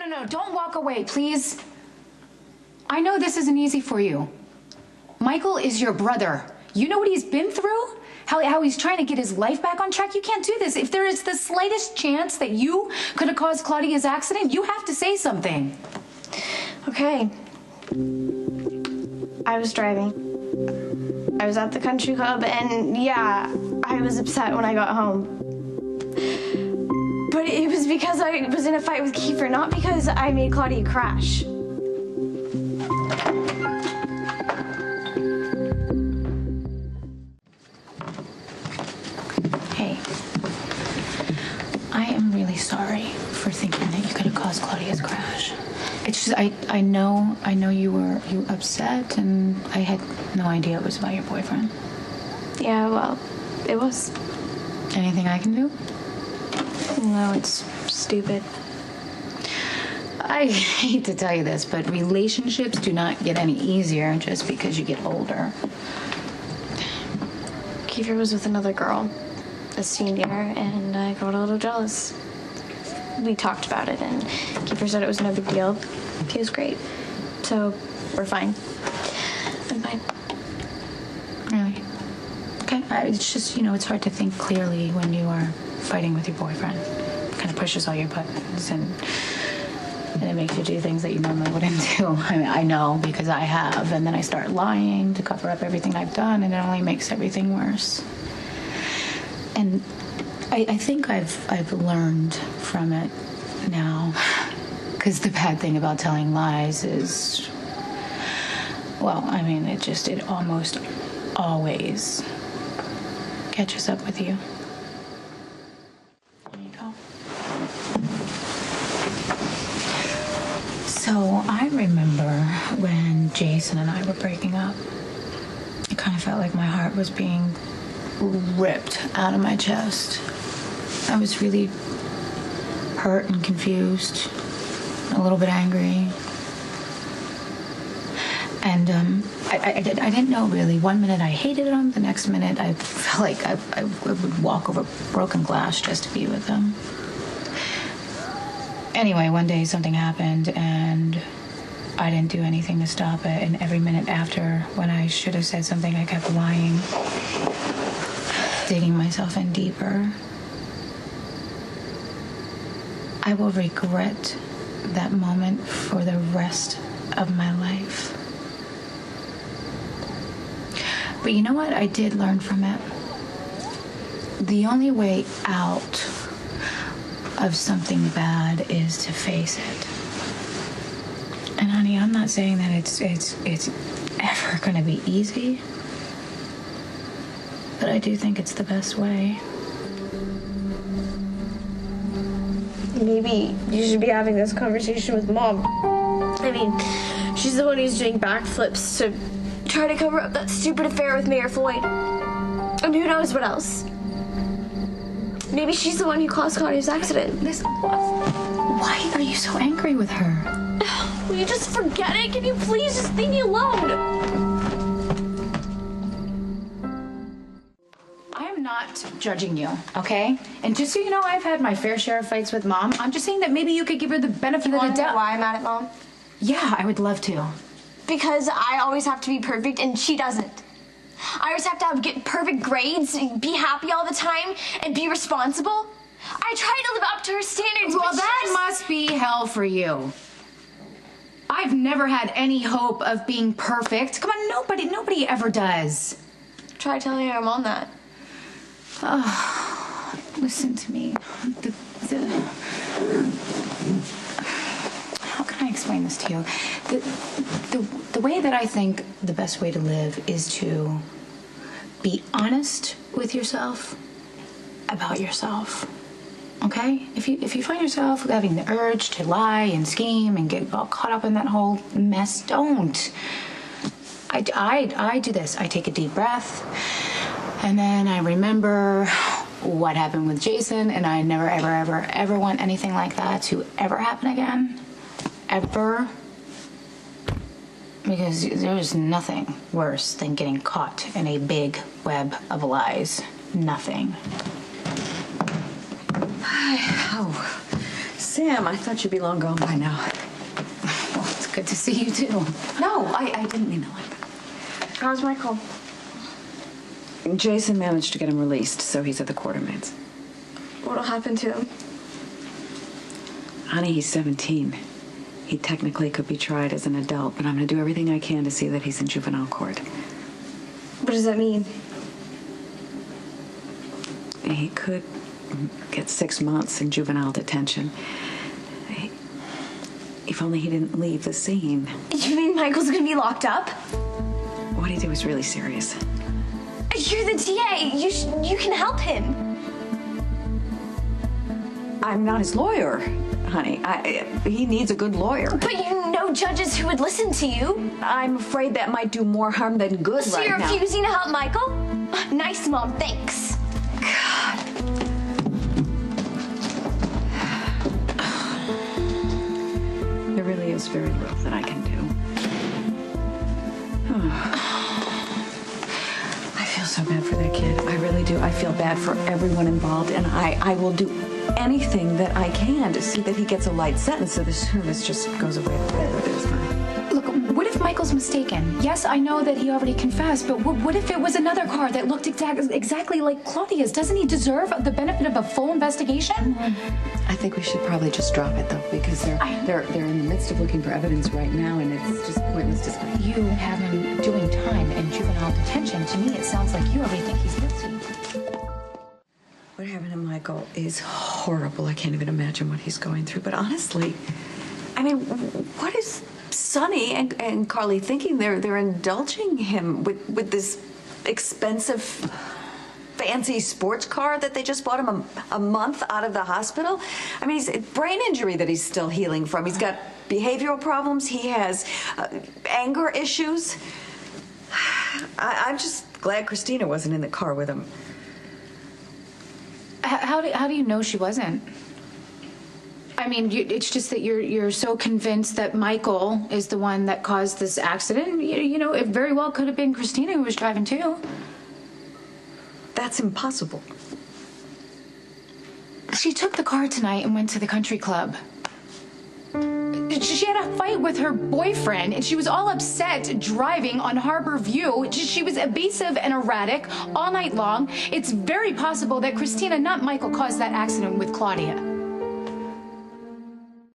No, don't walk away, please. I know this isn't easy for you. Michael is your brother. You know what he's been through? How he's trying to get his life back on track? You can't do this. If there is the slightest chance that you could have caused Claudia's accident, you have to say something. Okay. I was driving. I was at the country club, and yeah, I was upset when I got home. But it was because I was in a fight with Kiefer, not because I made Claudia crash. Hey, I am really sorry for thinking that you could have caused Claudia's crash. It's just, I know you were upset, and I had no idea it was about your boyfriend. Yeah, well, it was. Anything I can do? No, it's stupid. I hate to tell you this, but relationships do not get any easier just because you get older. Kiefer was with another girl, a senior, and I got a little jealous. We talked about it, and Kiefer said it was no big deal. He was great. So, we're fine. I'm fine. Really? Okay. It's just, it's hard to think clearly when you are fighting with your boyfriend. It kind of pushes all your buttons, and it makes you do things that you normally wouldn't do. I mean, I know because I have, and then I start lying to cover up everything I've done, and it only makes everything worse. And I think I've learned from it now, because the bad thing about telling lies is, well, I mean, it almost always catches up with you. There you go. So I remember when Jason and I were breaking up, it kind of felt like my heart was being ripped out of my chest. I was really hurt and confused, a little bit angry. And I didn't know really. One minute I hated him, the next minute I felt like I would walk over broken glass just to be with him. Anyway, one day something happened and I didn't do anything to stop it. And every minute after, when I should have said something, I kept lying, digging myself in deeper. I will regret that moment for the rest of my life. But you know what? I did learn from it. The only way out of something bad is to face it. And honey, I'm not saying that it's ever gonna be easy, but I do think it's the best way. Maybe you should be having this conversation with Mom. I mean, she's the one who's doing backflips to try to cover up that stupid affair with Mayor Floyd. And who knows what else. Maybe she's the one who caused Claudia's accident. Listen, why are you so angry with her? Will you just forget it? Can you please just leave me alone? Not judging you, okay? And just so you know, I've had my fair share of fights with Mom. I'm just saying that maybe you could give her the benefit of the doubt. Why I'm mad at Mom? Yeah, I would love to. Because I always have to be perfect and she doesn't. I always have to get perfect grades, and be happy all the time, and be responsible. I try to live up to her standards. Well, that must be hell for you. I've never had any hope of being perfect. Come on, nobody ever does. Try telling your mom that. Oh, listen to me. How can I explain this to you? The way that I think the best way to live is to be honest with yourself about yourself. Okay? If you find yourself having the urge to lie and scheme and get all caught up in that whole mess, don't. I do this. I take a deep breath. And then I remember what happened with Jason, and I never, ever want anything like that to ever happen again. Ever. Because there's nothing worse than getting caught in a big web of lies. Nothing. Oh, Sam, I thought you'd be long gone by now. Well, it's good to see you too. No, I didn't mean it like that. How's Michael? Jason managed to get him released, so he's at the Quartermains. What'll happen to him? Honey, he's 17. He technically could be tried as an adult, but I'm going to do everything I can to see that he's in juvenile court. What does that mean? He could get 6 months in juvenile detention. If only he didn't leave the scene. You mean Michael's gonna be locked up? What he did was really serious. You're the DA. You can help him. I'm not his lawyer, honey. He needs a good lawyer. But you know judges who would listen to you. I'm afraid that might do more harm than good So right you're now. refusing to help Michael? Nice, Mom. Thanks. God. There really is very little that I can do. I feel so bad for that kid. I really do. I feel bad for everyone involved, and I will do anything that I can to see that he gets a light sentence so this service just goes away whatever it is. Look, what if Michael's mistaken? Yes, I know that he already confessed, but what if it was another car that looked exactly like Claudia's? Doesn't he deserve the benefit of a full investigation? I think we should probably just drop it, though, because they're in the midst of looking for evidence right now, and it's just pointless discussion. You have him doing time in juvenile detention. To me, it sounds like you already think he's guilty. What happened to Michael is horrible. I can't even imagine what he's going through. But honestly, I mean, what is Sonny and Carly thinking? They're indulging him with this expensive, fancy sports car that they just bought him a month out of the hospital. I mean, he's brain injury that he's still healing from. He's got behavioral problems. He has anger issues. I'm just glad Christina wasn't in the car with him. How do you know she wasn't? I mean, it's just that you're so convinced that Michael is the one that caused this accident. You know, it very well could have been Christina who was driving too. That's impossible. She took the car tonight and went to the country club. She had a fight with her boyfriend, and she was all upset driving on Harbor View. She was evasive and erratic all night long. It's very possible that Christina, not Michael, caused that accident with Claudia.